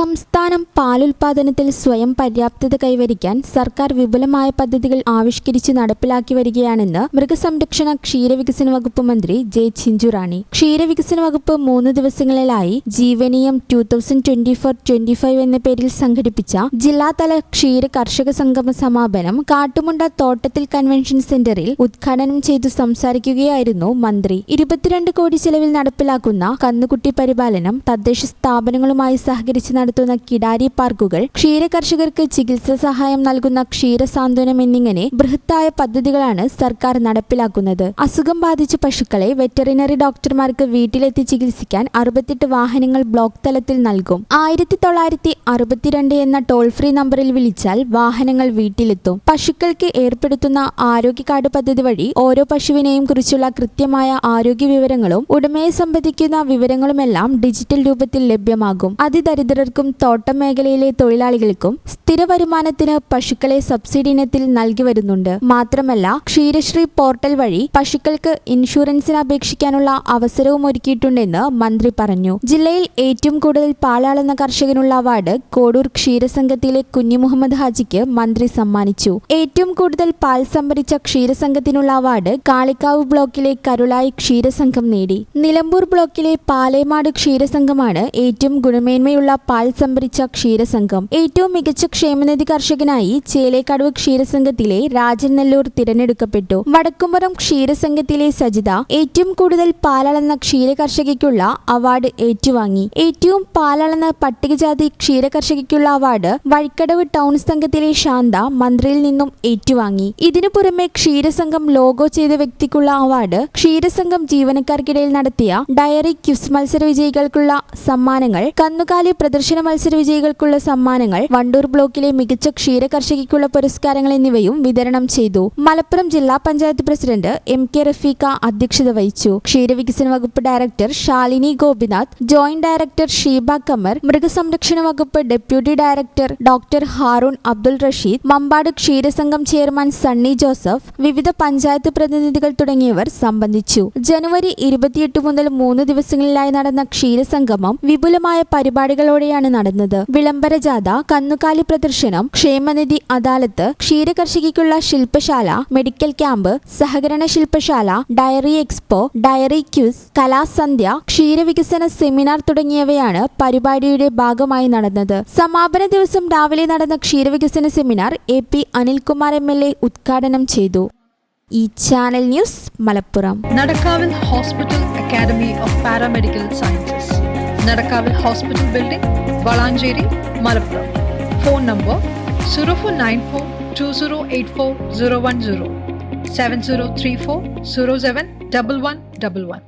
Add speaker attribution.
Speaker 1: സംസ്ഥാനം പാലുൽപാദനത്തിൽ സ്വയം പര്യാപ്തത കൈവരിക്കാൻ സർക്കാർ വിപുലമായ പദ്ധതികൾ ആവിഷ്കരിച്ച് നടപ്പിലാക്കി വരികയാണെന്ന് മൃഗസംരക്ഷണ ക്ഷീരവികസന വകുപ്പ് മന്ത്രി ജെ ചിഞ്ചുറാണി. ക്ഷീരവികസന വകുപ്പ് 3 ദിവസങ്ങളിലായി ജീവനീയം 2024-25 എന്ന പേരിൽ സംഘടിപ്പിച്ച ജില്ലാതല ക്ഷീര കർഷക സംഗമ സമാപനം കാട്ടുമുണ്ട തോട്ടത്തിൽ കൺവെൻഷൻ സെന്ററിൽ ഉദ്ഘാടനം ചെയ്തു സംസാരിക്കുകയായിരുന്നു മന്ത്രി. 22 കോടി ചെലവിൽ നടപ്പിലാക്കുന്ന കന്നുകുട്ടി പരിപാലനം, തദ്ദേശ സ്ഥാപനങ്ങളുമായി സഹകരിച്ച് നടത്തുന്ന കിടാരി പാർക്കുകൾ, ക്ഷീര കർഷകർക്ക് ചികിത്സാ സഹായം നൽകുന്ന ക്ഷീരസാന്ത്വനം എന്നിങ്ങനെ ബൃഹത്തായ പദ്ധതികളാണ് സർക്കാർ നടപ്പിലാക്കുന്നത്. അസുഖം ബാധിച്ച പശുക്കളെ വെറ്ററിനറി ഡോക്ടർമാർക്ക് വീട്ടിലെത്തി ചികിത്സിക്കാൻ 68 വാഹനങ്ങൾ ബ്ലോക്ക് തലത്തിൽ നൽകും. 1962 എന്ന ടോൾ ഫ്രീ നമ്പറിൽ വിളിച്ചാൽ വാഹനങ്ങൾ വീട്ടിലെത്തും. പശുക്കൾക്ക് ഏർപ്പെടുത്തുന്ന ആരോഗ്യ കാർഡ് പദ്ധതി വഴി ഓരോ പശുവിനെയും കുറിച്ചുള്ള കൃത്യമായ ആരോഗ്യ വിവരങ്ങളും ഉടമയെ സംബന്ധിക്കുന്ന വിവരങ്ങളുമെല്ലാം ഡിജിറ്റൽ രൂപത്തിൽ ലഭ്യമാകും. അതിദരിദ്രർക്കും തോട്ടം മേഖലയിലെ തൊഴിലാളികൾക്കും സ്ഥിര വരുമാനത്തിന് പശുക്കളെ സബ്സിഡി ഇനത്തിൽ നൽകി വരുന്നുണ്ട്. മാത്രമല്ല, ക്ഷീരശ്രീ പോർട്ടൽ വഴി പശുക്കൾക്ക് ഇൻഷുറൻസിന് അപേക്ഷിക്കാനുള്ള അവസരവും ഒരുക്കിയിട്ടുണ്ടെന്ന് മന്ത്രി പറഞ്ഞു. ജില്ലയിൽ ഏറ്റവും കൂടുതൽ പാലളന്ന കർഷകനുള്ള അവാർഡ് കോഡൂർ ക്ഷീരസംഘത്തിലെ കുഞ്ഞിമുഹമ്മദ് ഹാജിക്ക് മന്ത്രി സമ്മാനിച്ചു. ഏറ്റവും കൂടുതൽ പാൽ സംഭരിച്ച ക്ഷീരസംഘത്തിനുള്ള അവാർഡ് കാളിക്കാവ് ബ്ലോക്കിലെ കരുളായി ക്ഷീരസംഘം നേടി. നിലമ്പൂർ ബ്ലോക്കിലെ പാലേമാട് ക്ഷീരസംഘമാണ് ഏറ്റവും ഗുണമേന്മയുള്ള പാൽ സംഭരിച്ച ക്ഷീരസംഘം. ഏറ്റവും മികച്ച ക്ഷേമനിധി കർഷകനായി ചേലേക്കടവ് ക്ഷീരസംഘത്തിലെ രാജൻ നെല്ലൂർ തിരഞ്ഞെടുക്കപ്പെട്ടു. വടക്കുംപുറം ക്ഷീരസംഘത്തിലെ സജിത ഏറ്റവും കൂടുതൽ പാലളന്ന ക്ഷീര കർഷകയ്ക്കുള്ള അവാർഡ് ഏറ്റുവാങ്ങി. ഏറ്റവും പാലളന്ന പട്ടികജാതി ക്ഷീര കർഷകയ്ക്കുള്ള അവാർഡ് വഴിക്കടവ് ടൗൺ സംഘത്തിലെ ശാന്ത മന്ത്രിയിൽ നിന്നും ഏറ്റുവാങ്ങി. ഇതിനു പുറമെ ക്ഷീരസംഘം ലോഗോ ചെയ്ത വ്യക്തിക്കുള്ള അവാർഡ്, ക്ഷീരസംഘം ജീവനക്കാർക്കിടയിൽ നടത്തിയ ഡയറി ക്വിസ് മത്സര വിജയികൾക്കുള്ള സമ്മാനങ്ങൾ, കന്നുകാലി പ്രദർശന മത്സര വിജയികൾക്കുള്ള സമ്മാനങ്ങൾ, വണ്ടൂർ ബ്ലോക്കിലെ മികച്ച ക്ഷീര കർഷകയ്ക്കുള്ള പുരസ്കാരങ്ങൾ എന്നിവയും വിതരണം ചെയ്തു. മലപ്പുറം ജില്ലാ പഞ്ചായത്ത് പ്രസിഡന്റ് MK റഫീഖ അധ്യക്ഷത വഹിച്ചു. ക്ഷീരവികസന വകുപ്പ് director Shalini Gopinath, joint director Sheeba Kamar, മൃഗസംരക്ഷണ വകുപ്പ് deputy director doctor Haroon Abdul Rasheed, Mampad ക്ഷീരസംഘം ചെയർമാൻ സണ്ണി ജോസഫ്, വിവിധ പഞ്ചായത്ത് പ്രതിനിധികൾ തുടങ്ങിയവർ സംബന്ധിച്ചു. ജനുവരി 28 മുതൽ 3 ദിവസങ്ങളിലായി നടന്ന ക്ഷീരസംഗമം വിപുലമായ പരിപാടികളോടെയാണ് നടന്നത്. വിളംബര ജാഥ, കന്നുകാലി പ്രദർശനം, ക്ഷേമനിധി അദാലത്ത്, ക്ഷീര കർഷകയ്ക്കുള്ള ശില്പശാല, മെഡിക്കൽ ക്യാമ്പ്, സഹകരണ ശില്പശാല, ഡയറി എക്സ്പോ, ഡയറി ക്യൂസ്, കലാസന്ധ്യ, ക്ഷീരവികസന സെമിനാർ തുടങ്ങിയവയാണ് പരിപാടിയുടെ ഭാഗമായി നടന്നത്. സമാപന ദിവസം രാവിലെ നടന്ന ക്ഷീരവികസന സെമിനാർ AP അനിൽകുമാർ MLA ഉദ്ഘാടനം ചെയ്തു. ഈ ചാനൽ ന്യൂസ് മലപ്പുറം.
Speaker 2: നടക്കാവിൽ hospital academy of paramedical sciences, നടക്കാവിൽ hospital building, Valanchery, Malappuram. Phone number 04942084 010 7034071111.